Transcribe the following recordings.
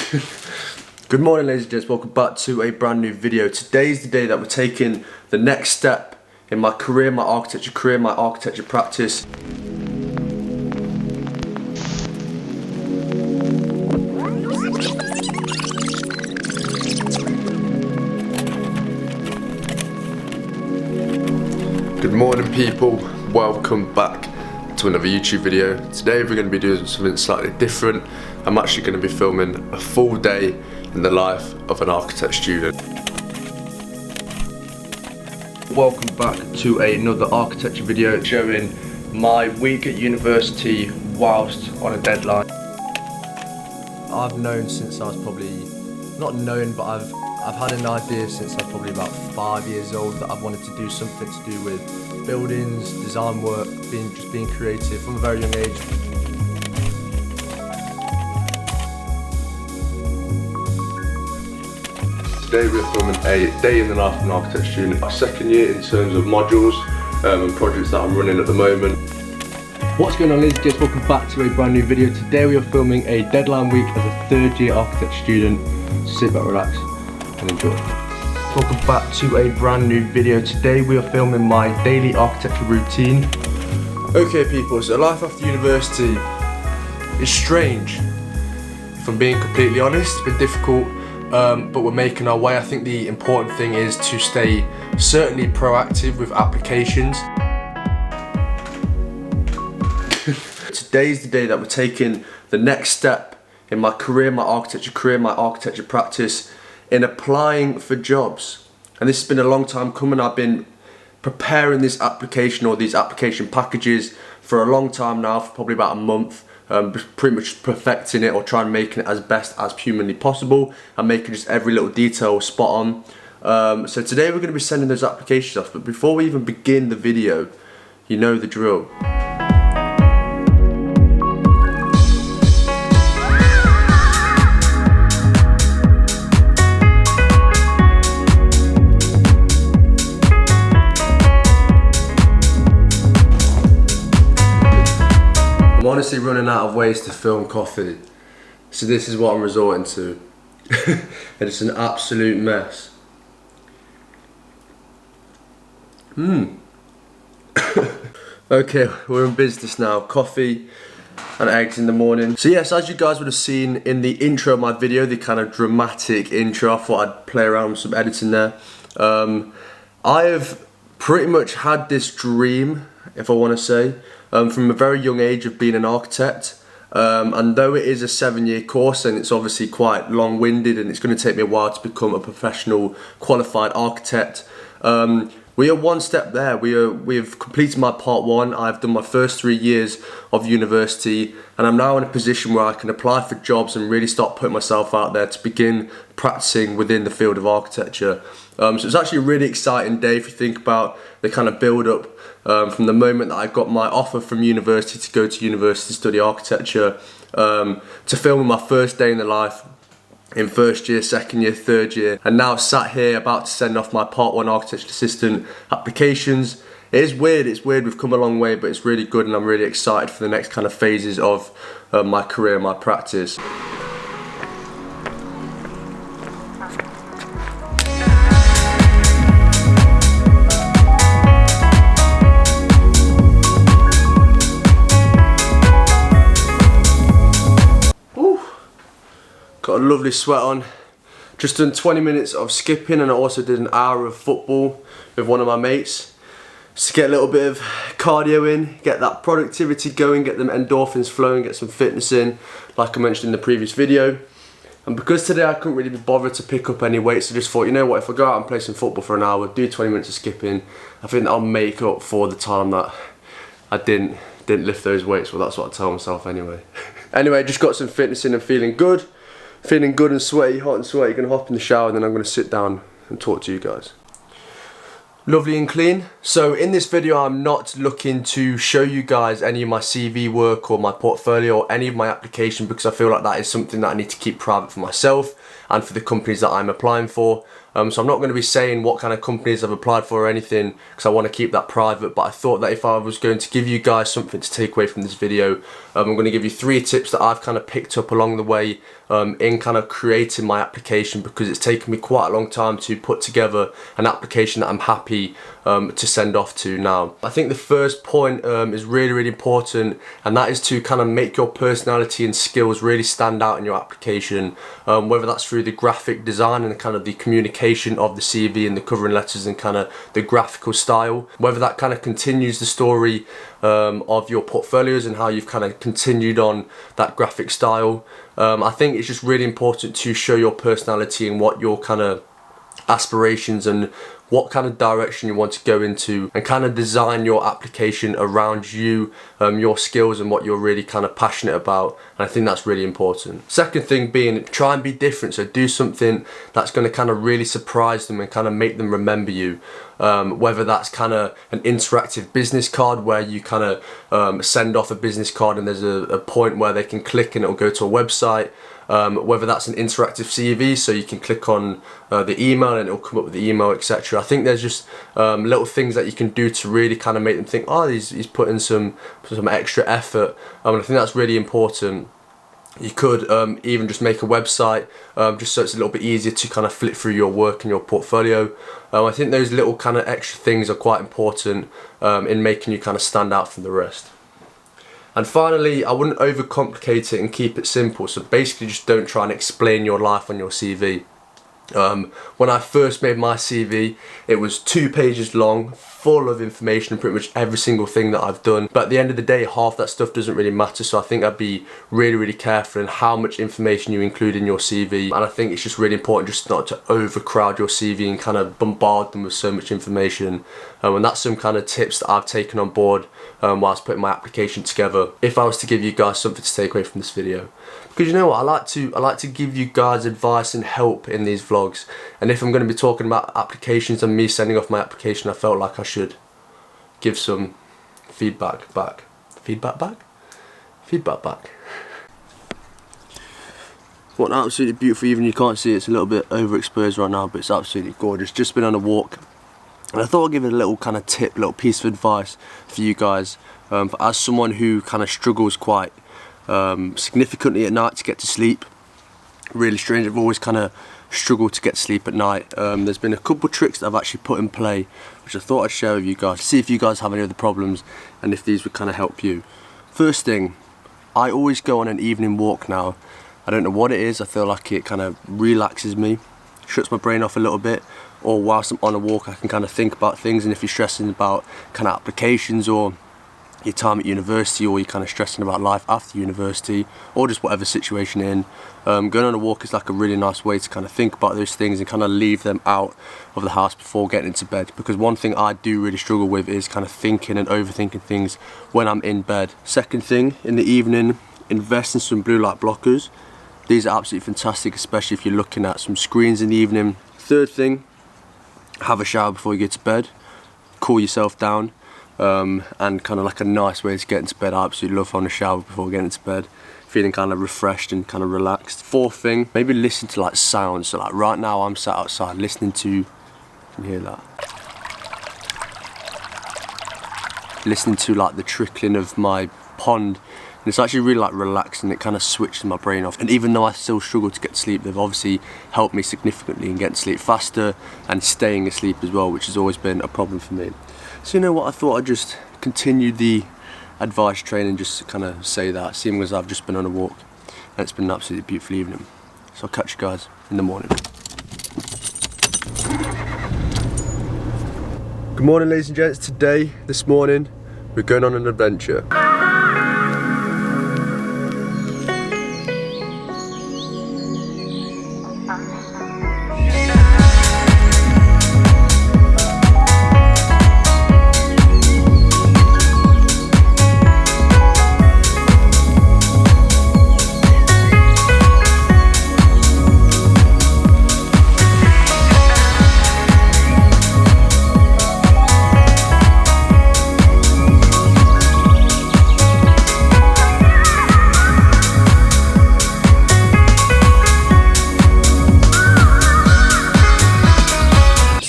Good morning, ladies and gents, welcome back to a brand new video. Today's the day that we're taking the next step in my career, my architecture practice. Good morning people, welcome back to another YouTube video. Today we're going to be doing something slightly different. I'm actually going to be filming a full day in the life of an architect student. Welcome back to another architecture video showing my week at university whilst on a deadline. I've known since I was probably, not known, but I've had an idea since I was probably about 5 years old that I've wanted to do something to do with buildings, design work, just being creative from a very young age. Today we're filming a day in the life of an architect student. My second year in terms of modules and projects that I'm running at the moment. What's going on, ladies and gents? Welcome back to a brand new video. Today we are filming a deadline week as a third year architect student. Sit back, relax and enjoy. Welcome back to a brand new video. Today we are filming my daily architecture routine. Okay people, so life after university is strange. If I'm being completely honest, it's been difficult. But we're making our way. I think the important thing is to stay certainly proactive with applications. Today's the day that we're taking the next step in my career, my architecture practice, in applying for jobs. And this has been a long time coming. I've been preparing this application or these application packages for a long time now, for probably about a month. Pretty much perfecting it or trying to make it as best as humanly possible and making just every little detail spot on. So today we're going to be sending those applications off, but before we even begin the video, you know the drill. I'm honestly running out of ways to film coffee, so this is what I'm resorting to. And it's an absolute mess. Okay, we're in business now. Coffee and eggs in the morning. So yes, as you guys would have seen in the intro of my video, the kind of dramatic intro, I thought I'd play around with some editing there. I have pretty much had this dream, if I want to say, from a very young age of being an architect, and though it is a 7-year course and it's obviously quite long-winded and it's going to take me a while to become a professional qualified architect, we are one step there. We've completed my part 1. I've done my first 3 years of university and I'm now in a position where I can apply for jobs and really start putting myself out there to begin practicing within the field of architecture. So it's actually a really exciting day if you think about the kind of build up from the moment that I got my offer from university to go to university to study architecture, to filming my first day in the life in first year, second year, third year, and now sat here about to send off my part 1 architecture assistant applications. It is weird, we've come a long way, but it's really good and I'm really excited for the next kind of phases of my career, my practice. Got a lovely sweat on. Just done 20 minutes of skipping and I also did an hour of football with one of my mates. Just to get a little bit of cardio in, get that productivity going, get them endorphins flowing, get some fitness in, like I mentioned in the previous video. And because today I couldn't really be bothered to pick up any weights, I just thought, you know what, if I go out and play some football for an hour, do 20 minutes of skipping, I think that'll make up for the time that I didn't lift those weights. Well, that's what I tell myself anyway. Anyway, just got some fitness in and feeling good. Feeling good and sweaty, hot and sweaty. Gonna hop in the shower and then I'm gonna sit down and talk to you guys. Lovely and clean. So in this video I'm not looking to show you guys any of my CV work or my portfolio or any of my application, because I feel like that is something that I need to keep private for myself and for the companies that I'm applying for. So I'm not going to be saying what kind of companies I've applied for or anything, because I want to keep that private. But I thought that if I was going to give you guys something to take away from this video, I'm going to give you 3 tips that I've kind of picked up along the way in kind of creating my application, because it's taken me quite a long time to put together an application that I'm happy to send off to now. I think the first point is really important, and that is to kind of make your personality and skills really stand out in your application, whether that's through the graphic design and kind of the communication of the CV and the covering letters and kind of the graphical style, whether that kind of continues the story of your portfolios and how you've kind of continued on that graphic style. I think it's just really important to show your personality and what your kind of aspirations and what kind of direction you want to go into, and kind of design your application around you, your skills and what you're really kind of passionate about. And I think that's really important. Second thing being, try and be different. So do something that's going to kind of really surprise them and kind of make them remember you. Whether that's kind of an interactive business card where you kind of send off a business card and there's a point where they can click and it'll go to a website. Whether that's an interactive CV, so you can click on the email and it'll come up with the email, etc. I think there's just little things that you can do to really kind of make them think, oh, he's putting some extra effort. I think that's really important. You could even just make a website, just so it's a little bit easier to kind of flip through your work and your portfolio. I think those little kind of extra things are quite important in making you kind of stand out from the rest. And finally, I wouldn't overcomplicate it and keep it simple. So basically just don't try and explain your life on your CV. When I first made my CV, it was 2 pages long, full of information and pretty much every single thing that I've done. But at the end of the day, half that stuff doesn't really matter. So I think I'd be really careful in how much information you include in your CV. And I think it's just really important just not to overcrowd your CV and kind of bombard them with so much information. And that's some kind of tips that I've taken on board whilst putting my application together, if I was to give you guys something to take away from this video. Because you know what, I like to give you guys advice and help in these vlogs, and if I'm going to be talking about applications and me sending off my application, I felt like I should give some feedback back. Feedback back? Feedback back. What an absolutely beautiful evening. You can't see it's a little bit overexposed right now, but it's absolutely gorgeous. Just been on a walk, and I thought I'd give it a little kind of tip, little piece of advice for you guys. As someone who kind of struggles quite significantly at night to get to sleep, really strange, I've always kind of struggled to get to sleep at night. There's been a couple tricks that I've actually put in play, which I thought I'd share with you guys, see if you guys have any other problems and if these would kind of help you. First thing, I always go on an evening walk now. I don't know what it is, I feel like it kind of relaxes me, shuts my brain off a little bit, or whilst I'm on a walk I can kind of think about things. And if you're stressing about kind of applications or your time at university, or you're kind of stressing about life after university, or just whatever situation you're in, going on a walk is like a really nice way to kind of think about those things and kind of leave them out of the house before getting into bed. Because one thing I do really struggle with is kind of thinking and overthinking things when I'm in bed. Second thing, in the evening, invest in some blue light blockers. These are absolutely fantastic, especially if you're looking at some screens in the evening. Third thing, have a shower before you get to bed, cool yourself down. And kind of like a nice way to get into bed. I absolutely love having a shower before getting into bed, feeling kind of refreshed and kind of relaxed. Fourth thing, maybe listen to like sounds. So like right now I'm sat outside listening to, you can hear that, listening to like the trickling of my pond, and it's actually really like relaxing. It kind of switches my brain off. And even though I still struggle to get to sleep, they've obviously helped me significantly in getting to sleep faster and staying asleep as well, which has always been a problem for me. So you know what, I thought I'd just continue the advice train and just kind of say that, seeing as I've just been on a walk and it's been an absolutely beautiful evening. So I'll catch you guys in the morning. Good morning, ladies and gents. This morning, we're going on an adventure.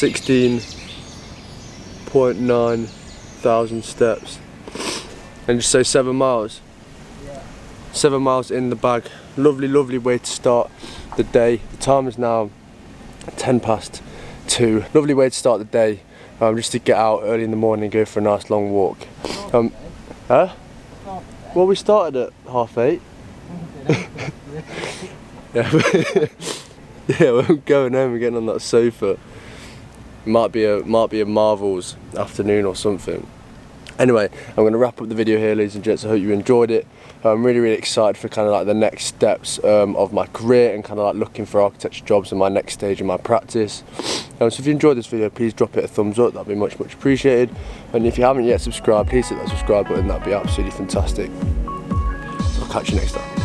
16.9 thousand steps. And just say 7 miles. 7 miles in the bag. Lovely, lovely way to start the day. The time is now 2:10. Lovely way to start the day. Just to get out early in the morning and go for a nice long walk. Well, we started at 8:30. Yeah, yeah, we're going home. We're getting on that sofa. Might be a Marvel's afternoon or something. Anyway, I'm going to wrap up the video here, ladies and gents. I hope you enjoyed it. I'm really, really excited for kind of like the next steps of my career and kind of like looking for architecture jobs in my next stage in my practice. So if you enjoyed this video, please drop it a thumbs up. That'd be much, much appreciated. And if you haven't yet subscribed, please hit that subscribe button. That'd be absolutely fantastic. So I'll catch you next time.